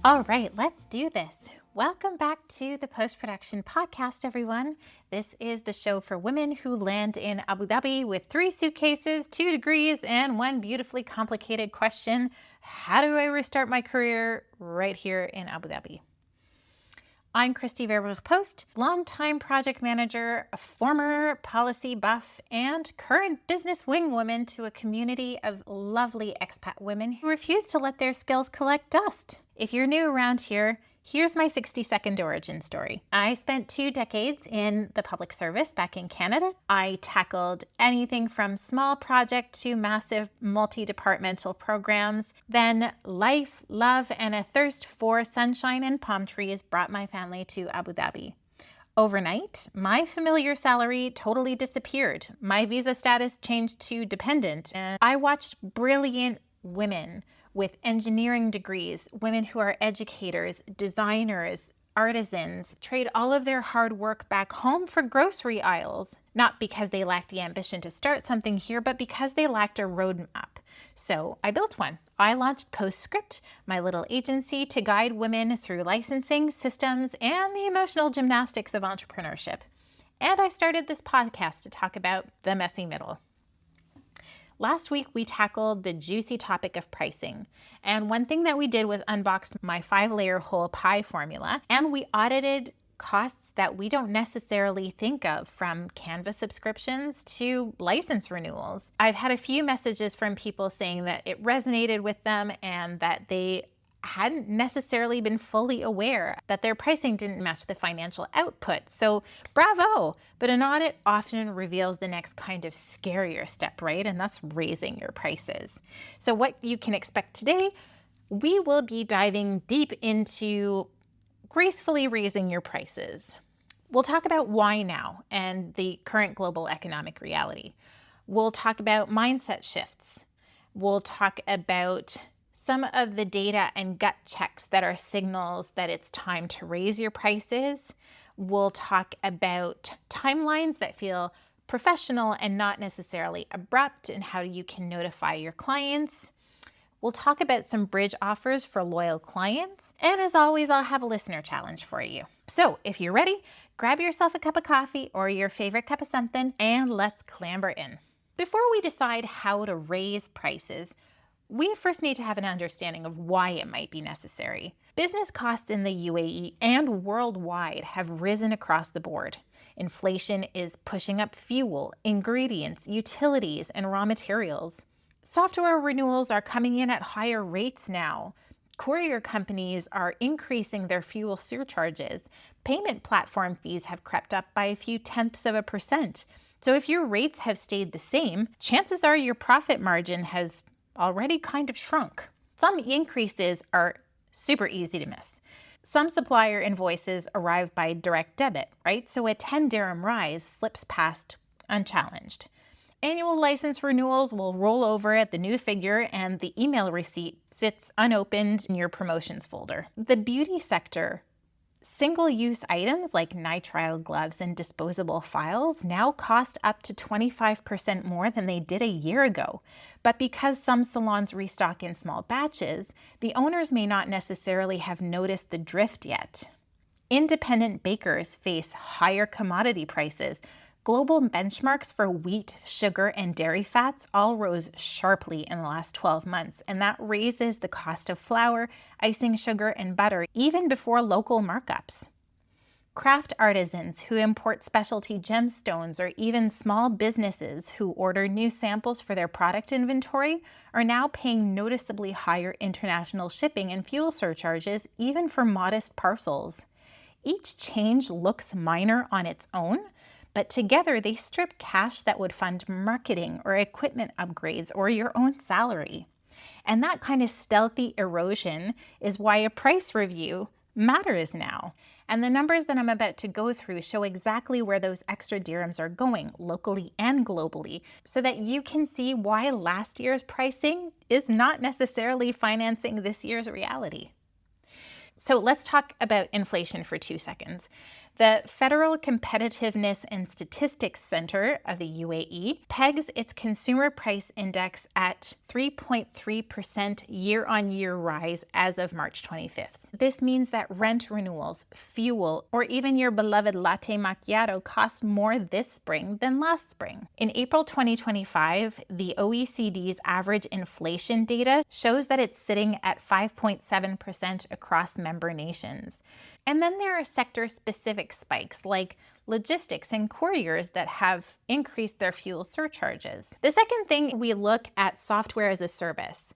All right, let's do this. Welcome back to the Post-Production Podcast, everyone. This is the show for women who land in Abu Dhabi with 3 suitcases, 2 degrees, and one beautifully complicated question. How do I restart my career right here in Abu Dhabi? I'm Christie Verbrugh-Post, longtime project manager, a former policy buff, and current business wingwoman to a community of lovely expat women who refuse to let their skills collect dust. If you're new around here, here's my 60-second origin story. I spent 2 decades in the public service back in Canada. I tackled anything from small project to massive multi-departmental programs. Then life, love, and a thirst for sunshine and palm trees brought my family to Abu Dhabi. Overnight, my familiar salary totally disappeared. My visa status changed to dependent, and I watched brilliant women with engineering degrees, women who are educators, designers, artisans, trade all of their hard work back home for grocery aisles, not because they lacked the ambition to start something here, but because they lacked a roadmap. So I built one. I launched Postscript, my little agency to guide women through licensing, systems, and the emotional gymnastics of entrepreneurship. And I started this podcast to talk about the messy middle. Last week, we tackled the juicy topic of pricing. And one thing that we did was unbox my 5-layer whole pie formula, and we audited costs that we don't necessarily think of, from Canva subscriptions to license renewals. I've had a few messages from people saying that it resonated with them and that they hadn't necessarily been fully aware that their pricing didn't match the financial output. So bravo! But an audit often reveals the next kind of scarier step, right? And that's raising your prices. So what you can expect today, we will be diving deep into gracefully raising your prices. We'll talk about why now and the current global economic reality. We'll talk about mindset shifts. We'll talk about some of the data and gut checks that are signals that it's time to raise your prices. We'll talk about timelines that feel professional and not necessarily abrupt, and how you can notify your clients. We'll talk about some bridge offers for loyal clients. And as always, I'll have a listener challenge for you. So if you're ready, grab yourself a cup of coffee or your favorite cup of something, and let's clamber in. Before we decide how to raise prices, we first need to have an understanding of why it might be necessary. Business costs in the UAE and worldwide have risen across the board. Inflation is pushing up fuel, ingredients, utilities, and raw materials. Software renewals are coming in at higher rates now. Courier companies are increasing their fuel surcharges. Payment platform fees have crept up by a few tenths of a %. So if your rates have stayed the same, chances are your profit margin has already kind of shrunk. Some increases are super easy to miss. Some supplier invoices arrive by direct debit, right? So a 10 dirham rise slips past unchallenged. Annual license renewals will roll over at the new figure, and the email receipt sits unopened in your promotions folder. The beauty sector, single-use items like nitrile gloves and disposable files now cost up to 25% more than they did a year ago. But because some salons restock in small batches, the owners may not necessarily have noticed the drift yet. Independent bakers face higher commodity prices. Global benchmarks for wheat, sugar, and dairy fats all rose sharply in the last 12 months, and that raises the cost of flour, icing sugar, and butter even before local markups. Craft artisans who import specialty gemstones, or even small businesses who order new samples for their product inventory, are now paying noticeably higher international shipping and fuel surcharges even for modest parcels. Each change looks minor on its own, but together they strip cash that would fund marketing or equipment upgrades or your own salary. And that kind of stealthy erosion is why a price review matters now. And the numbers that I'm about to go through show exactly where those extra dirhams are going, locally and globally, so that you can see why last year's pricing is not necessarily financing this year's reality. So let's talk about inflation for 2 seconds. The Federal Competitiveness and Statistics Center of the UAE pegs its consumer price index at 3.3% year-on-year rise as of March 25th. This means that rent renewals, fuel, or even your beloved latte macchiato cost more this spring than last spring. In April 2025, the OECD's average inflation data shows that it's sitting at 5.7% across member nations. And then there are sector-specific spikes like logistics and couriers that have increased their fuel surcharges. The second thing, we look at software as a service.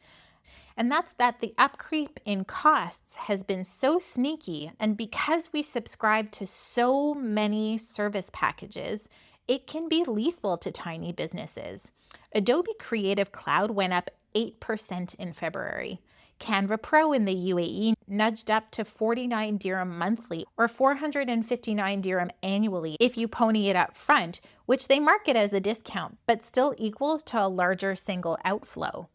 And that's that the upcreep in costs has been so sneaky, and because we subscribe to so many service packages, it can be lethal to tiny businesses. Adobe Creative Cloud went up 8% in February. Canva Pro in the UAE nudged up to 49 dirham monthly or 459 dirham annually if you pony it up front, which they market as a discount, but still equals to a larger single outflow.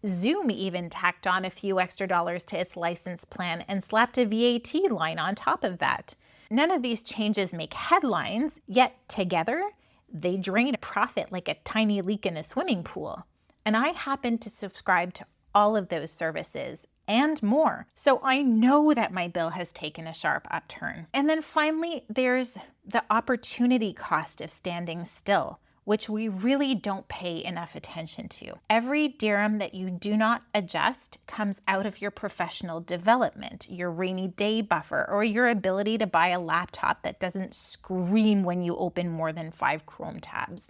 Zoom even tacked on a few extra dollars to its license plan and slapped a VAT line on top of that. None of these changes make headlines, yet together, they drain a profit like a tiny leak in a swimming pool. And I happen to subscribe to all of those services and more. So I know that my bill has taken a sharp upturn. And then finally, there's the opportunity cost of standing still, which we really don't pay enough attention to. Every dirham that you do not adjust comes out of your professional development, your rainy day buffer, or your ability to buy a laptop that doesn't scream when you open more than 5 Chrome tabs.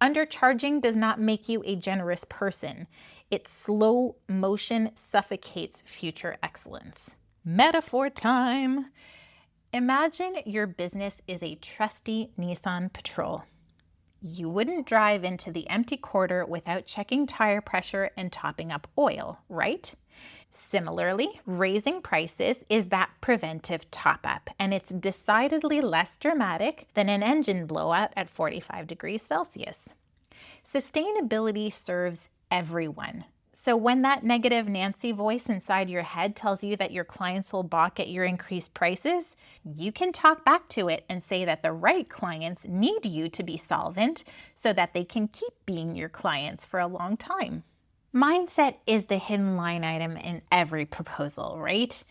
Undercharging does not make you a generous person. Its slow motion suffocates future excellence. Metaphor time. Imagine your business is a trusty Nissan Patrol. You wouldn't drive into the empty quarter without checking tire pressure and topping up oil, right? Similarly, raising prices is that preventive top-up, and it's decidedly less dramatic than an engine blowout at 45 degrees Celsius. Sustainability serves everyone. So when that negative Nancy voice inside your head tells you that your clients will balk at your increased prices, you can talk back to it and say that the right clients need you to be solvent so that they can keep being your clients for a long time. Mindset is the hidden line item in every proposal, right?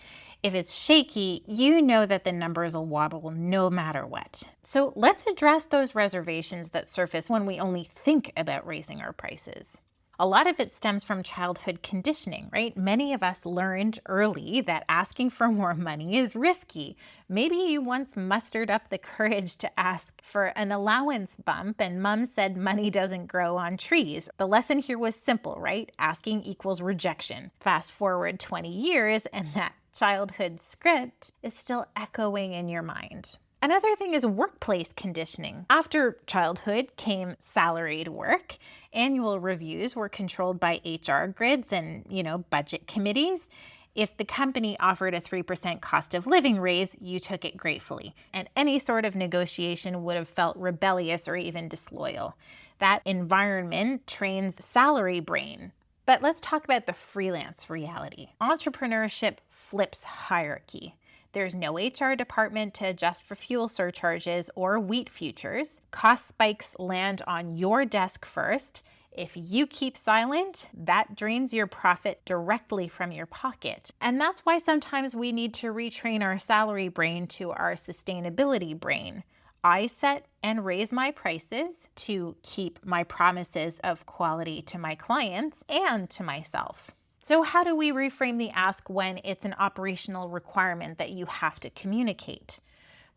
If it's shaky, you know that the numbers will wobble no matter what. So let's address those reservations that surface when we only think about raising our prices. A lot of it stems from childhood conditioning, right? Many of us learned early that asking for more money is risky. Maybe you once mustered up the courage to ask for an allowance bump and mom said money doesn't grow on trees. The lesson here was simple, right? Asking equals rejection. Fast forward 20 years and that childhood script is still echoing in your mind. Another thing is workplace conditioning. After childhood came salaried work. Annual reviews were controlled by HR grids and, budget committees. If the company offered a 3% cost of living raise, you took it gratefully. And any sort of negotiation would have felt rebellious or even disloyal. That environment trains salary brain. But let's talk about the freelance reality. Entrepreneurship flips hierarchy. There's no HR department to adjust for fuel surcharges or wheat futures. Cost spikes land on your desk first. If you keep silent, that drains your profit directly from your pocket. And that's why sometimes we need to retrain our salary brain to our sustainability brain. I set and raise my prices to keep my promises of quality to my clients and to myself. So how do we reframe the ask when it's an operational requirement that you have to communicate?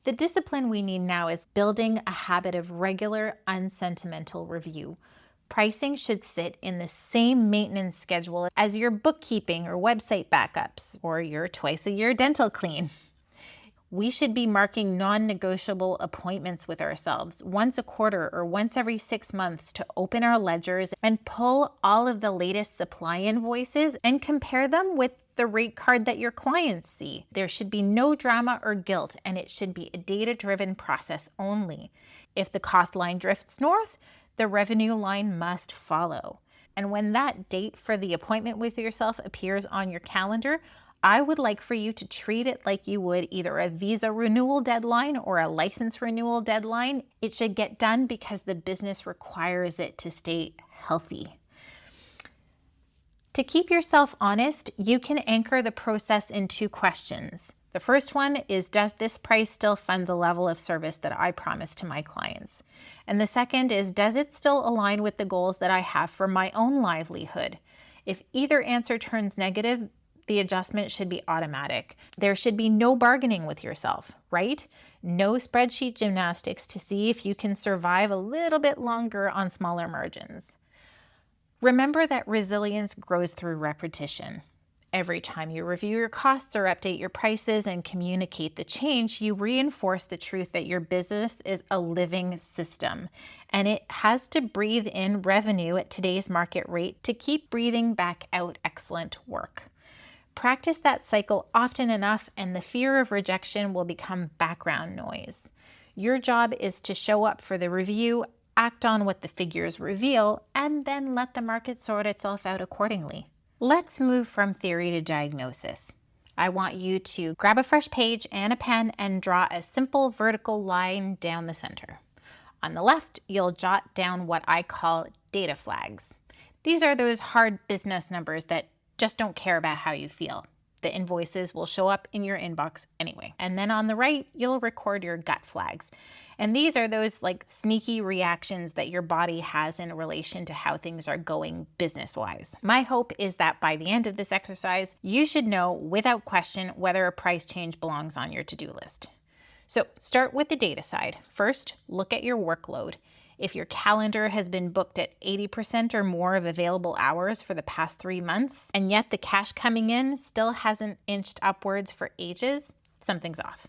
The discipline we need now is building a habit of regular, unsentimental review. Pricing should sit in the same maintenance schedule as your bookkeeping or website backups or your twice-a-year dental clean. We should be marking non-negotiable appointments with ourselves once a quarter or once every 6 months to open our ledgers and pull all of the latest supply invoices and compare them with the rate card that your clients see. There should be no drama or guilt, and it should be a data-driven process only. If the cost line drifts north, the revenue line must follow. And when that date for the appointment with yourself appears on your calendar, I would like for you to treat it like you would either a visa renewal deadline or a license renewal deadline. It should get done because the business requires it to stay healthy. To keep yourself honest, you can anchor the process in 2 questions. The first one is, does this price still fund the level of service that I promise to my clients? And the second is, does it still align with the goals that I have for my own livelihood? If either answer turns negative, the adjustment should be automatic. There should be no bargaining with yourself, right? No spreadsheet gymnastics to see if you can survive a little bit longer on smaller margins. Remember that resilience grows through repetition. Every time you review your costs or update your prices and communicate the change, you reinforce the truth that your business is a living system and it has to breathe in revenue at today's market rate to keep breathing back out excellent work. Practice that cycle often enough and the fear of rejection will become background noise. Your job is to show up for the review, act on what the figures reveal, and then let the market sort itself out accordingly. Let's move from theory to diagnosis. I want you to grab a fresh page and a pen and draw a simple vertical line down the center. On the left, you'll jot down what I call data flags. These are those hard business numbers that just don't care about how you feel. The invoices will show up in your inbox anyway. And then on the right, you'll record your gut flags. And these are those like sneaky reactions that your body has in relation to how things are going business-wise. My hope is that by the end of this exercise, you should know without question whether a price change belongs on your to-do list. So start with the data side. First, look at your workload. If your calendar has been booked at 80% or more of available hours for the past 3 months, and yet the cash coming in still hasn't inched upwards for ages, something's off.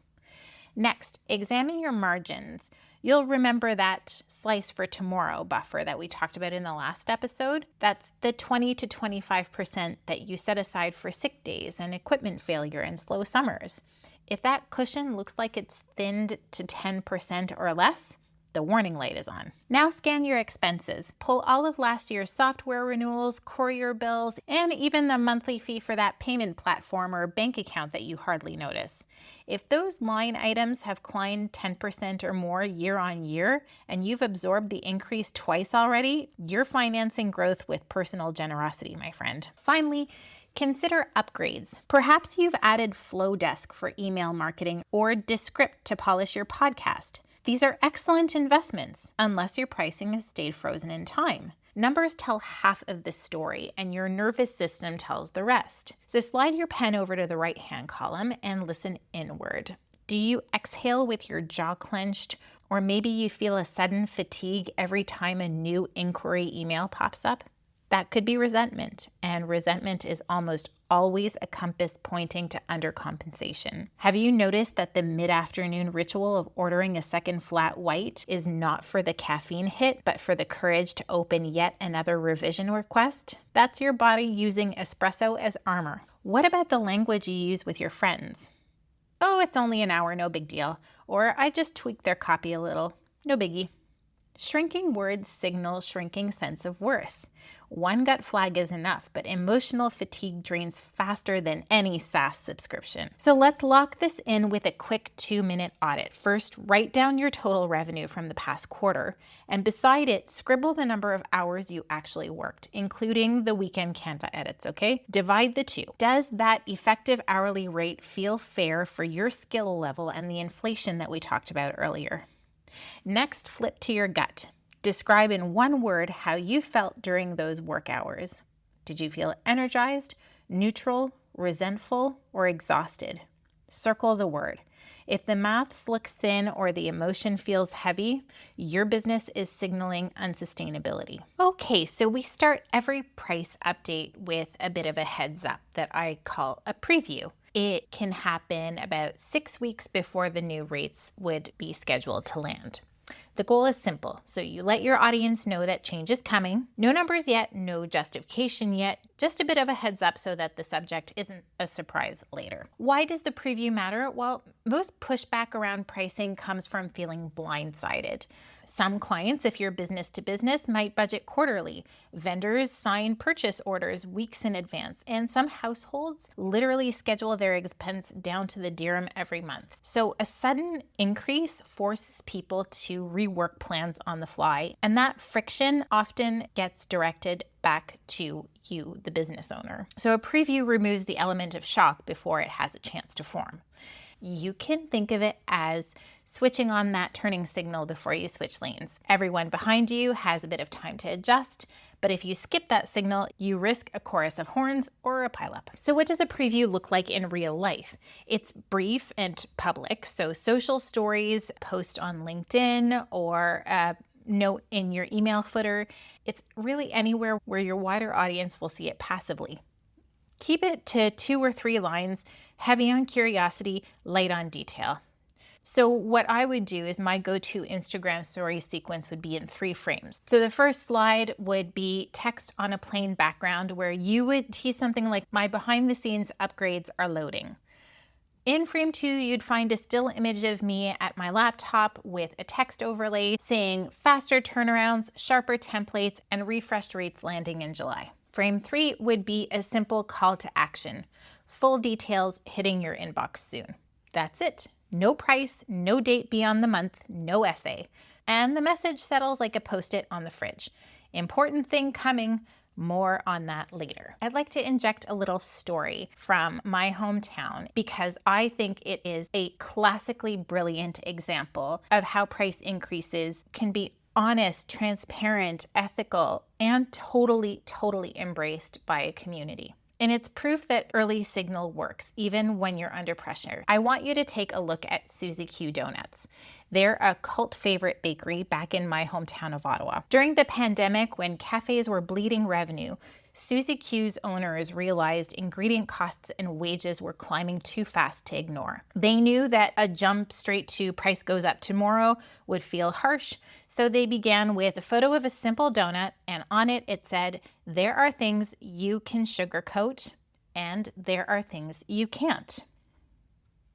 Next, examine your margins. You'll remember that slice for tomorrow buffer that we talked about in the last episode. That's the 20 to 25% that you set aside for sick days and equipment failure and slow summers. If that cushion looks like it's thinned to 10% or less, the warning light is on. Now scan your expenses. Pull all of last year's software renewals, courier bills, and even the monthly fee for that payment platform or bank account that you hardly notice. If those line items have climbed 10% or more year on year, and you've absorbed the increase twice already, you're financing growth with personal generosity, my friend. Finally, consider upgrades. Perhaps you've added Flowdesk for email marketing or Descript to polish your podcast. These are excellent investments, unless your pricing has stayed frozen in time. Numbers tell half of the story, and your nervous system tells the rest. So slide your pen over to the right-hand column and listen inward. Do you exhale with your jaw clenched, or maybe you feel a sudden fatigue every time a new inquiry email pops up? That could be resentment, and resentment is almost always a compass pointing to undercompensation. Have you noticed that the mid-afternoon ritual of ordering a second flat white is not for the caffeine hit, but for the courage to open yet another revision request? That's your body using espresso as armor. What about the language you use with your friends? Oh, it's only an hour, no big deal. Or I just tweaked their copy a little, no biggie. Shrinking words signal shrinking sense of worth. One gut flag is enough, but emotional fatigue drains faster than any SaaS subscription. So let's lock this in with a quick 2-minute audit. First, write down your total revenue from the past quarter, and beside it, scribble the number of hours you actually worked, including the weekend Canva edits, okay? Divide the two. Does that effective hourly rate feel fair for your skill level and the inflation that we talked about earlier? Next, flip to your gut. Describe in one word how you felt during those work hours. Did you feel energized, neutral, resentful, or exhausted? Circle the word. If the maths look thin or the emotion feels heavy, your business is signaling unsustainability. Okay, so we start every price update with a bit of a heads up that I call a preview. It can happen about 6 weeks before the new rates would be scheduled to land. The goal is simple. So you let your audience know that change is coming. No numbers yet, no justification yet, just a bit of a heads up so that the subject isn't a surprise later. Why does the preview matter? Well, most pushback around pricing comes from feeling blindsided. Some clients, if you're business to business, might budget quarterly. Vendors sign purchase orders weeks in advance, and some households literally schedule their expense down to the dirham every month. So a sudden increase forces people to rework plans on the fly. And that friction often gets directed back to you, the business owner. So a preview removes the element of shock before it has a chance to form. You can think of it as switching on that turning signal before you switch lanes. Everyone behind you has a bit of time to adjust, but if you skip that signal, you risk a chorus of horns or a pileup. So what does a preview look like in real life? It's brief and public, so social stories, post on LinkedIn, or a note in your email footer. It's really anywhere where your wider audience will see it passively. Keep it to 2 or 3 lines, heavy on curiosity, light on detail. So what I would do is my go-to Instagram story sequence would be in 3 frames. So the first slide would be text on a plain background where you would tease something like, my behind the scenes upgrades are loading. In frame 2, you'd find a still image of me at my laptop with a text overlay saying faster turnarounds, sharper templates, and refreshed rates landing in July. Frame 3 would be a simple call to action. Full details hitting your inbox soon. That's it. No price, no date beyond the month, no essay. And the message settles like a post-it on the fridge. Important thing coming, more on that later. I'd like to inject a little story from my hometown because I think it is a classically brilliant example of how price increases can be honest, transparent, ethical, and totally embraced by a community. And it's proof that early signal works, even when you're under pressure. I want you to take a look at Suzy Q Donuts. They're a cult favorite bakery back in my hometown of Ottawa. During the pandemic, when cafes were bleeding revenue, Suzy Q's owners realized ingredient costs and wages were climbing too fast to ignore. They knew that a jump straight to price goes up tomorrow would feel harsh, so they began with a photo of a simple donut, and on it it said, there are things you can sugarcoat, and there are things you can't.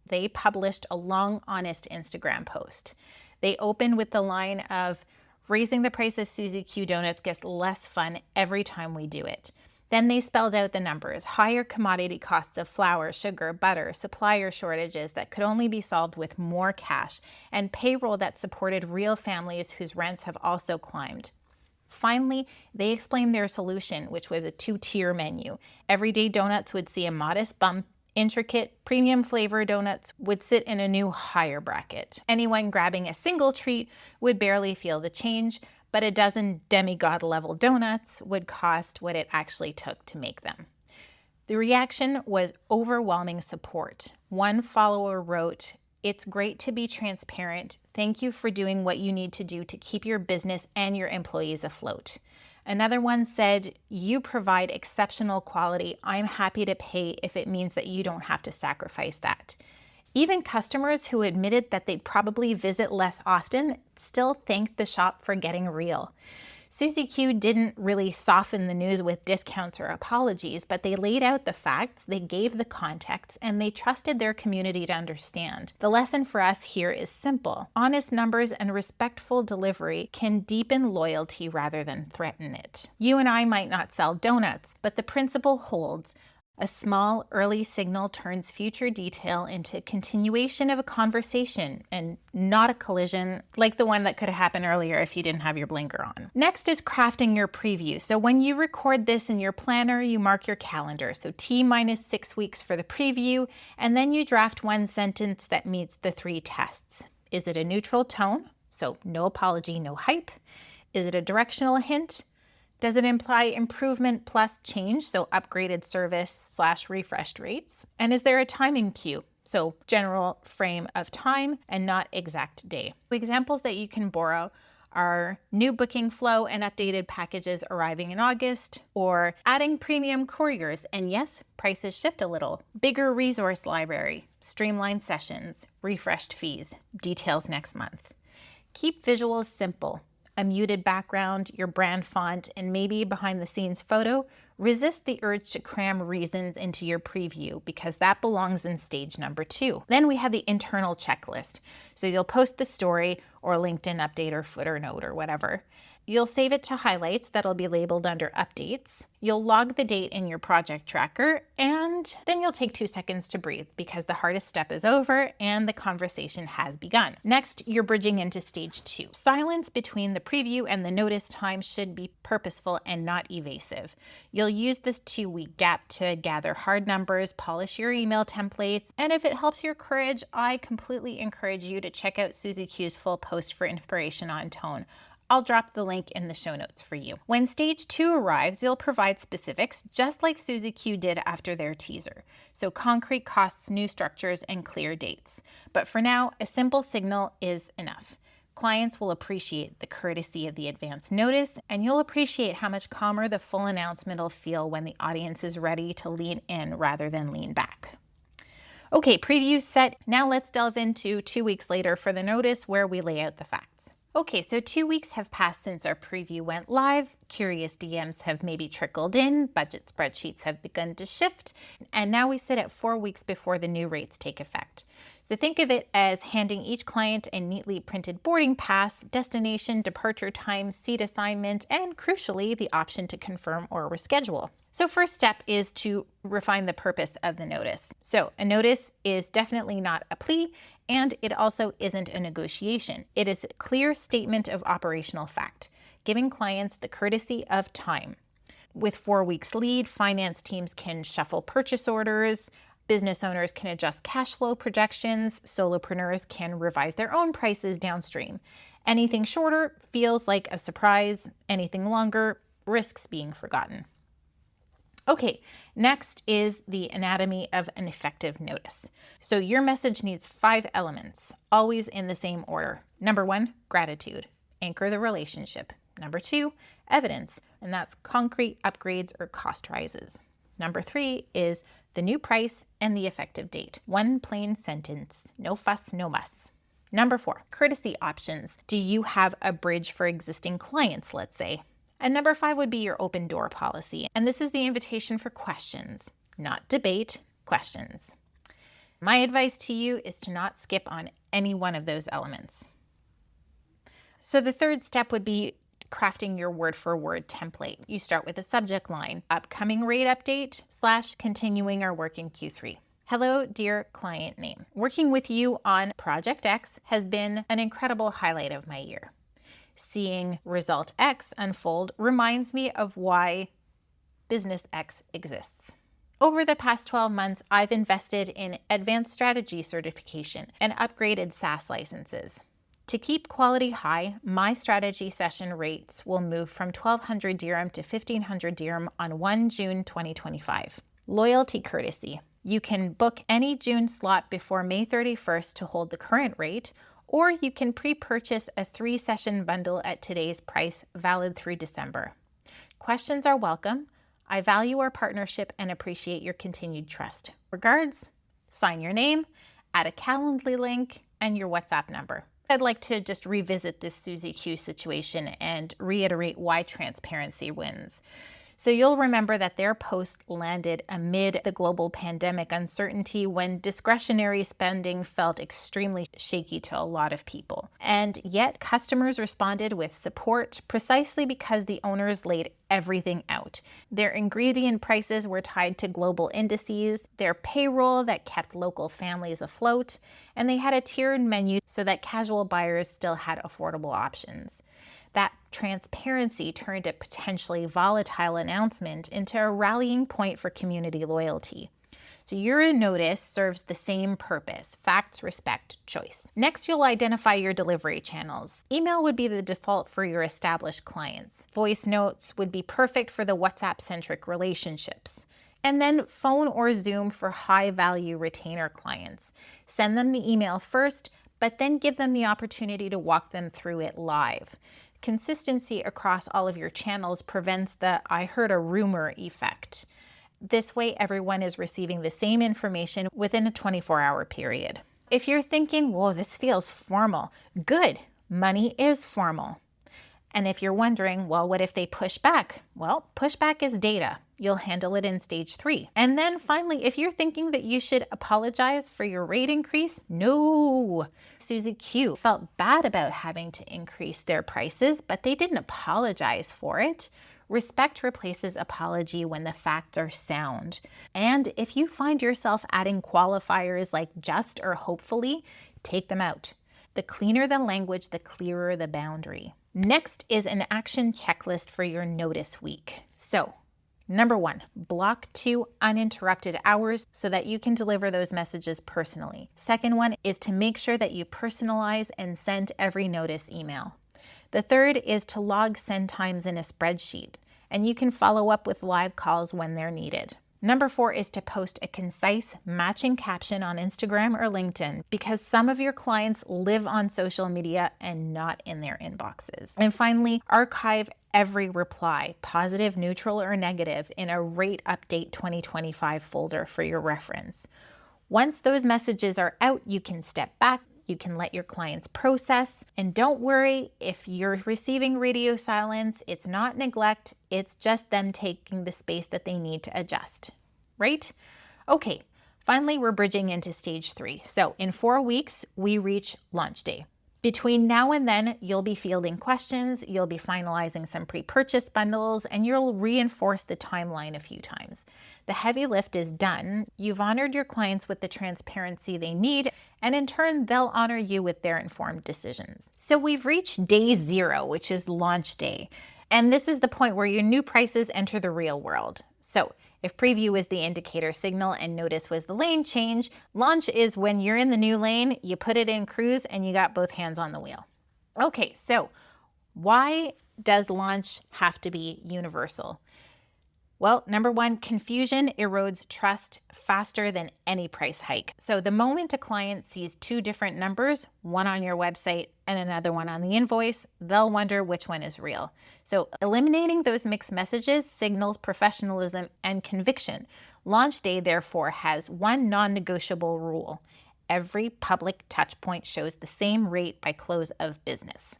They published a long, honest Instagram post. They opened with the line of, raising the price of Suzy Q Donuts gets less fun every time we do it. Then they spelled out the numbers, higher commodity costs of flour, sugar, butter, supplier shortages that could only be solved with more cash, and payroll that supported real families whose rents have also climbed. Finally, they explained their solution, which was a 2-tier menu. Everyday donuts would see a modest bump. Intricate, premium flavor donuts would sit in a new higher bracket. Anyone grabbing a single treat would barely feel the change, but a dozen demigod-level donuts would cost what it actually took to make them. The reaction was overwhelming support. One follower wrote, "It's great to be transparent. Thank you for doing what you need to do to keep your business and your employees afloat." Another one said, "You provide exceptional quality. I'm happy to pay if it means that you don't have to sacrifice that." Even customers who admitted that they'd probably visit less often still thanked the shop for getting real. Suzy Q didn't really soften the news with discounts or apologies, but they laid out the facts, they gave the context, and they trusted their community to understand. The lesson for us here is simple. Honest numbers and respectful delivery can deepen loyalty rather than threaten it. You and I might not sell donuts, but the principle holds. A small early signal turns future detail into continuation of a conversation and not a collision like the one that could have happened earlier if you didn't have your blinker on. Next is crafting your preview. So when you record this in your planner, you mark your calendar. So T-6 weeks for the preview, and then you draft one sentence that meets the 3 tests. Is it a neutral tone? So no apology, no hype. Is it a directional hint? Does it imply improvement plus change, so upgraded service/refreshed rates? And is there a timing cue? So general frame of time and not exact day. Examples that you can borrow are new booking flow and updated packages arriving in August, or adding premium couriers, and yes, prices shift a little. Bigger resource library, streamlined sessions, refreshed fees, details next month. Keep visuals simple. A muted background, your brand font, and maybe behind the scenes photo Resist the urge to cram reasons into your preview because that belongs in stage number 2. Then we have the internal checklist. So you'll post the story or LinkedIn update or footer note or whatever. You'll save it to highlights that'll be labeled under updates. You'll log the date in your project tracker, and then you'll take 2 seconds to breathe because the hardest step is over and the conversation has begun. Next, you're bridging into stage 2. Silence between the preview and the notice time should be purposeful and not evasive. You'll use this 2-week gap to gather hard numbers, polish your email templates, and if it helps your courage, I completely encourage you to check out Susie Q's full post for inspiration on tone. I'll drop the link in the show notes for you. When stage 2 arrives, you'll provide specifics just like Susie Q did after their teaser. So concrete costs, new structures, and clear dates. But for now, a simple signal is enough. Clients will appreciate the courtesy of the advance notice, and you'll appreciate how much calmer the full announcement will feel when the audience is ready to lean in rather than lean back. Okay, preview set. Now let's delve into 2 weeks later for the notice where we lay out the facts. Okay, so 2 weeks have passed since our preview went live. Curious DMs have maybe trickled in, budget spreadsheets have begun to shift, and now we sit at 4 weeks before the new rates take effect. So think of it as handing each client a neatly printed boarding pass, destination, departure time, seat assignment, and crucially, the option to confirm or reschedule. So first step is to refine the purpose of the notice. So a notice is definitely not a plea, and it also isn't a negotiation. It is a clear statement of operational fact, giving clients the courtesy of time. With 4 weeks lead, finance teams can shuffle purchase orders, business owners can adjust cash flow projections, solopreneurs can revise their own prices downstream. Anything shorter feels like a surprise, anything longer risks being forgotten. Okay, next is the anatomy of an effective notice. So your message needs 5 elements, always in the same order. Number 1, gratitude. Anchor the relationship. Number 2, evidence, and that's concrete upgrades or cost rises. Number 3 is the new price and the effective date. 1 plain sentence, no fuss, no muss. Number 4, courtesy options. Do you have a bridge for existing clients, let's say? And number 5 would be your open door policy. And this is the invitation for questions, not debate, questions. My advice to you is to not skip on any one of those elements. So the third step would be crafting your word for word template. You start with a subject line, upcoming rate update / continuing our work in Q3. Hello, dear client name. Working with you on Project X has been an incredible highlight of my year. Seeing Result X unfold reminds me of why Business X exists. Over the past 12 months, I've invested in advanced strategy certification and upgraded SaaS licenses. To keep quality high, my strategy session rates will move from 1,200 dirham to 1,500 dirham on 1 June 2025. Loyalty courtesy. You can book any June slot before May 31st to hold the current rate, or you can pre-purchase a 3-session bundle at today's price, valid through December. Questions are welcome. I value our partnership and appreciate your continued trust. Regards, sign your name, add a Calendly link, and your WhatsApp number. I'd like to just revisit this Susie Q situation and reiterate why transparency wins. So you'll remember that their post landed amid the global pandemic uncertainty when discretionary spending felt extremely shaky to a lot of people. And yet customers responded with support precisely because the owners laid everything out. Their ingredient prices were tied to global indices, their payroll that kept local families afloat, and they had a tiered menu so that casual buyers still had affordable options. That transparency turned a potentially volatile announcement into a rallying point for community loyalty. So your notice serves the same purpose: facts, respect, choice. Next, you'll identify your delivery channels. Email would be the default for your established clients. Voice notes would be perfect for the WhatsApp-centric relationships. And then phone or Zoom for high-value retainer clients. Send them the email first, but then give them the opportunity to walk them through it live. Consistency across all of your channels prevents the "I heard a rumor" effect. This way, everyone is receiving the same information within a 24-hour period. If you're thinking, whoa, this feels formal, good, money is formal. And if you're wondering, well, what if they push back? Well, pushback is data. You'll handle it in stage 3. And then finally, if you're thinking that you should apologize for your rate increase, no. Susie Q felt bad about having to increase their prices, but they didn't apologize for it. Respect replaces apology when the facts are sound. And if you find yourself adding qualifiers like just or hopefully, take them out. The cleaner the language, the clearer the boundary. Next is an action checklist for your notice week. So, number 1, block 2 uninterrupted hours so that you can deliver those messages personally. Second one is to make sure that you personalize and send every notice email. The third is to log send times in a spreadsheet, and you can follow up with live calls when they're needed. Number 4 is to post a concise matching caption on Instagram or LinkedIn because some of your clients live on social media and not in their inboxes. And finally, archive every reply, positive, neutral, or negative, in a Rate Update 2025 folder for your reference. Once those messages are out, you can step back. You can let your clients process, and don't worry if you're receiving radio silence. It's not neglect, it's just them taking the space that they need to adjust, right? Okay, finally, we're bridging into stage 3. So in 4 weeks, we reach launch day. Between now and then, you'll be fielding questions, you'll be finalizing some pre-purchase bundles, and you'll reinforce the timeline a few times. The heavy lift is done. You've honored your clients with the transparency they need, and in turn, they'll honor you with their informed decisions. So we've reached day 0, which is launch day. And this is the point where your new prices enter the real world. So if preview is the indicator signal and notice was the lane change, launch is when you're in the new lane, you put it in cruise, and you got both hands on the wheel. Okay, so why does launch have to be universal? Well, number 1, confusion erodes trust faster than any price hike. So the moment a client sees 2 different numbers, one on your website and another one on the invoice, they'll wonder which one is real. So eliminating those mixed messages signals professionalism and conviction. Launch day, therefore, has one non-negotiable rule. Every public touch point shows the same rate by close of business.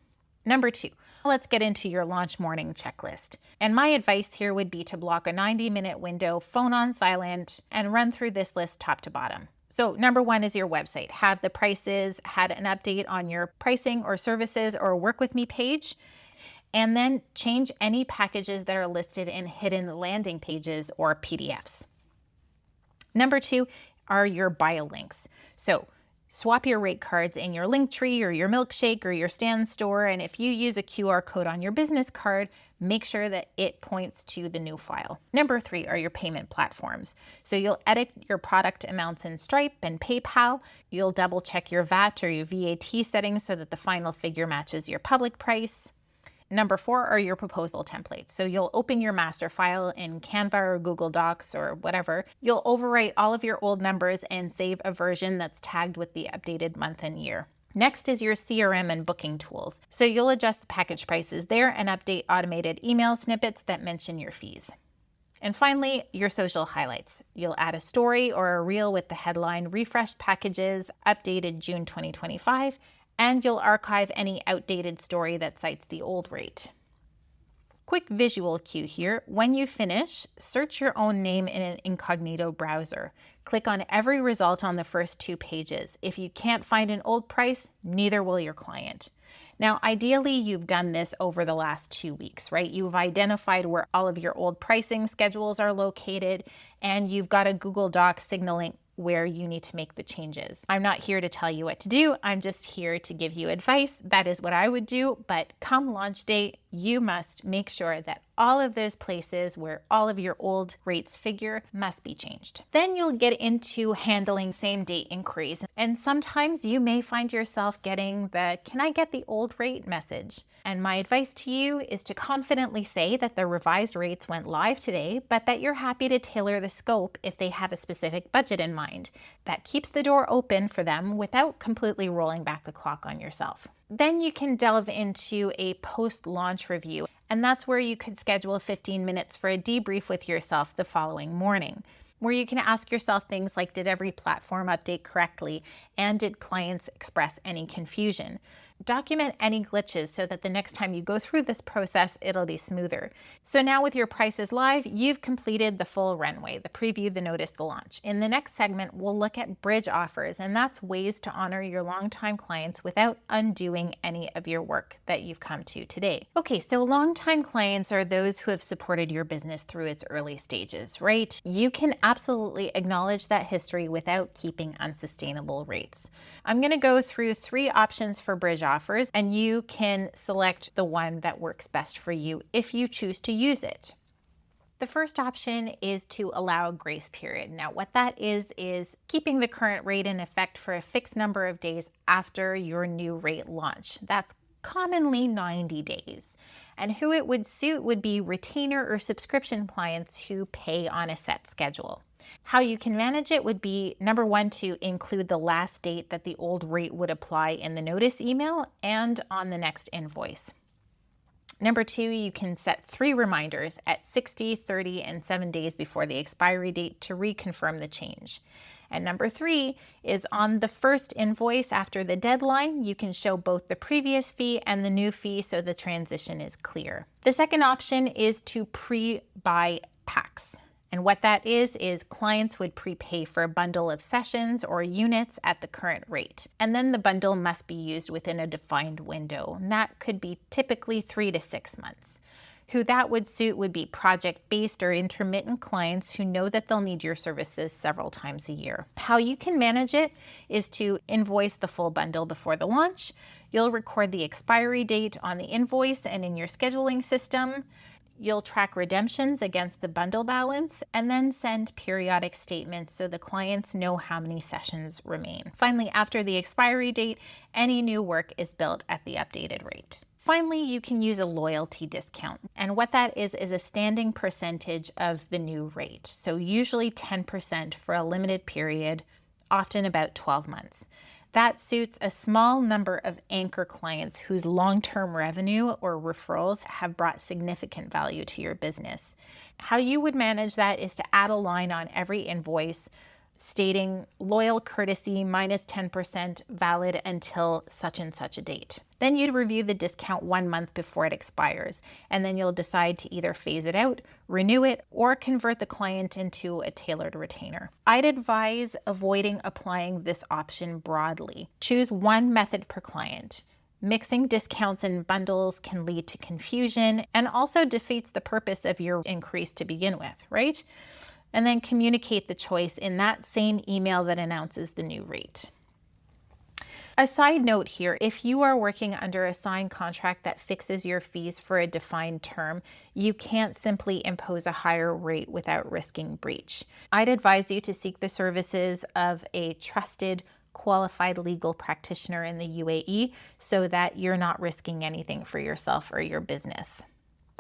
Number 2, let's get into your launch morning checklist. And my advice here would be to block a 90-minute window, phone on silent, and run through this list top to bottom. So number 1 is your website. Have the prices, had an update on your pricing or services or work with me page, and then change any packages that are listed in hidden landing pages or PDFs. Number 2 are your bio links. So swap your rate cards in your Linktree or your Milkshake or your Stand store, and if you use a QR code on your business card, make sure that it points to the new file. Number 3 are your payment platforms. So you'll edit your product amounts in Stripe and PayPal. You'll double check your VAT or your VAT settings so that the final figure matches your public price. Number 4 are your proposal templates. So you'll open your master file in Canva or Google Docs or whatever. You'll overwrite all of your old numbers and save a version that's tagged with the updated month and year. Next is your CRM and booking tools. So you'll adjust the package prices there and update automated email snippets that mention your fees. And finally, your social highlights. You'll add a story or a reel with the headline "Refreshed Packages, Updated June 2025, and you'll archive any outdated story that cites the old rate. Quick visual cue here. When you finish, search your own name in an incognito browser. Click on every result on the first 2 pages. If you can't find an old price, neither will your client. Now, ideally, you've done this over the last 2 weeks, right? You've identified where all of your old pricing schedules are located, and you've got a Google Doc signaling where you need to make the changes. I'm not here to tell you what to do. I'm just here to give you advice. That is what I would do. But come launch date, you must make sure that all of those places where all of your old rates figure must be changed. Then you'll get into handling same date inquiries. And sometimes you may find yourself getting the "can I get the old rate" message. And my advice to you is to confidently say that the revised rates went live today, but that you're happy to tailor the scope if they have a specific budget in mind. That keeps the door open for them without completely rolling back the clock on yourself. Then you can delve into a post-launch review, and that's where you could schedule 15 minutes for a debrief with yourself the following morning, where you can ask yourself things like, did every platform update correctly, and did clients express any confusion? Document any glitches so that the next time you go through this process, it'll be smoother. So now with your prices live, you've completed the full runway, the preview, the notice, the launch. In the next segment, we'll look at bridge offers, and that's ways to honor your longtime clients without undoing any of your work that you've come to today. Okay, so longtime clients are those who have supported your business through its early stages, right? You can absolutely acknowledge that history without keeping unsustainable rates. I'm going to go through 3 options for bridge offers, and you can select the one that works best for you if you choose to use it. The first option is to allow a grace period. Now, what that is keeping the current rate in effect for a fixed number of days after your new rate launch. That's commonly 90 days. And who it would suit would be retainer or subscription clients who pay on a set schedule. How you can manage it would be, number 1, to include the last date that the old rate would apply in the notice email and on the next invoice. Number 2, you can set 3 reminders at 60, 30, and 7 days before the expiry date to reconfirm the change. And number 3 is on the first invoice after the deadline, you can show both the previous fee and the new fee so the transition is clear. The second option is to pre-buy packs. And what that is clients would prepay for a bundle of sessions or units at the current rate. And then the bundle must be used within a defined window. And that could be typically 3 to 6 months. Who that would suit would be project-based or intermittent clients who know that they'll need your services several times a year. How you can manage it is to invoice the full bundle before the launch. You'll record the expiry date on the invoice and in your scheduling system. You'll track redemptions against the bundle balance and then send periodic statements so the clients know how many sessions remain. Finally, after the expiry date, any new work is billed at the updated rate. Finally, you can use a loyalty discount. And what that is a standing percentage of the new rate. So usually 10% for a limited period, often about 12 months. That suits a small number of anchor clients whose long-term revenue or referrals have brought significant value to your business. How you would manage that is to add a line on every invoice stating loyal courtesy minus 10% valid until such and such a date. Then you'd review the discount 1 month before it expires, and then you'll decide to either phase it out, renew it, or convert the client into a tailored retainer. I'd advise avoiding applying this option broadly. Choose one method per client. Mixing discounts and bundles can lead to confusion and also defeats the purpose of your increase to begin with, right? And then communicate the choice in that same email that announces the new rate. A side note here, if you are working under a signed contract that fixes your fees for a defined term, you can't simply impose a higher rate without risking breach. I'd advise you to seek the services of a trusted, qualified legal practitioner in the UAE so that you're not risking anything for yourself or your business.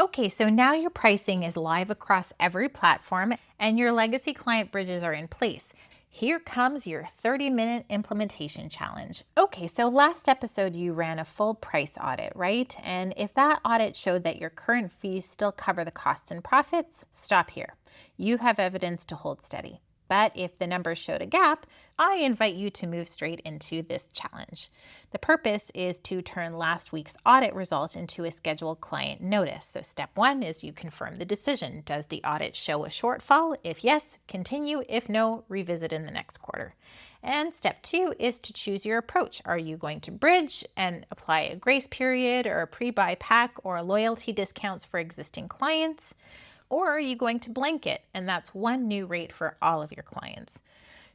Okay, so now your pricing is live across every platform and your legacy client bridges are in place. Here comes your 30-minute implementation challenge. Okay, so last episode you ran a full price audit, right? And if that audit showed that your current fees still cover the costs and profits, stop here. You have evidence to hold steady. But if the numbers showed a gap, I invite you to move straight into this challenge. The purpose is to turn last week's audit result into a scheduled client notice. So step 1 is you confirm the decision. Does the audit show a shortfall? If yes, continue. If no, revisit in the next quarter. And step 2 is to choose your approach. Are you going to bridge and apply a grace period or a pre-buy pack or loyalty discounts for existing clients? Or are you going to blanket, and that's one new rate for all of your clients?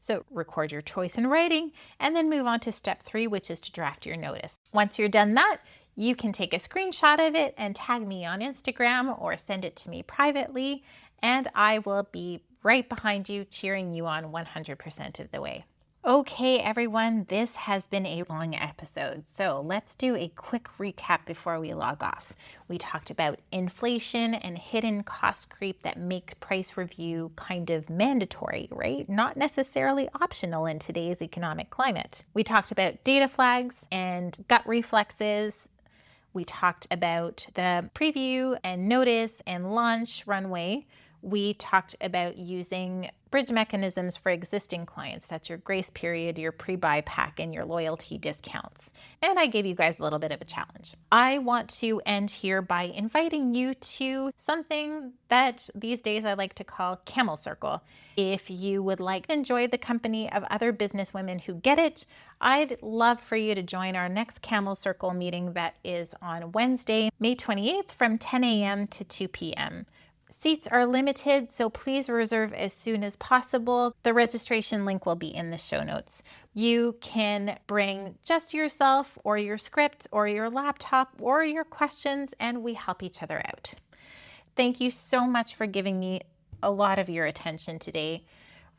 So record your choice in writing and then move on to step 3, which is to draft your notice. Once you're done that, you can take a screenshot of it and tag me on Instagram or send it to me privately, and I will be right behind you cheering you on 100% of the way. Okay, everyone, this has been a long episode, so let's do a quick recap before we log off. We talked about inflation and hidden cost creep that makes price review kind of mandatory, right? Not necessarily optional in today's economic climate. We talked about data flags and gut reflexes. We talked about the preview and notice and launch runway. We talked about using bridge mechanisms for existing clients. That's your grace period, your pre-buy pack, and your loyalty discounts. And I gave you guys a little bit of a challenge. I want to end here by inviting you to something that these days I like to call Camel Circle. If you would like to enjoy the company of other businesswomen who get it, I'd love for you to join our next Camel Circle meeting that is on Wednesday, May 28th from 10 a.m. to 2 p.m. Seats are limited, so please reserve as soon as possible. The registration link will be in the show notes. You can bring just yourself or your script or your laptop or your questions, and we help each other out. Thank you so much for giving me a lot of your attention today.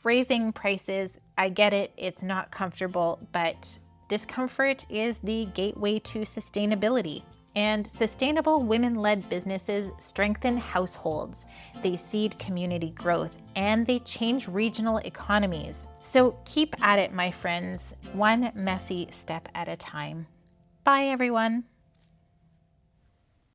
Raising prices, I get it, it's not comfortable, but discomfort is the gateway to sustainability. And sustainable women-led businesses strengthen households, they seed community growth, and they change regional economies. So keep at it, my friends, one messy step at a time. Bye, everyone.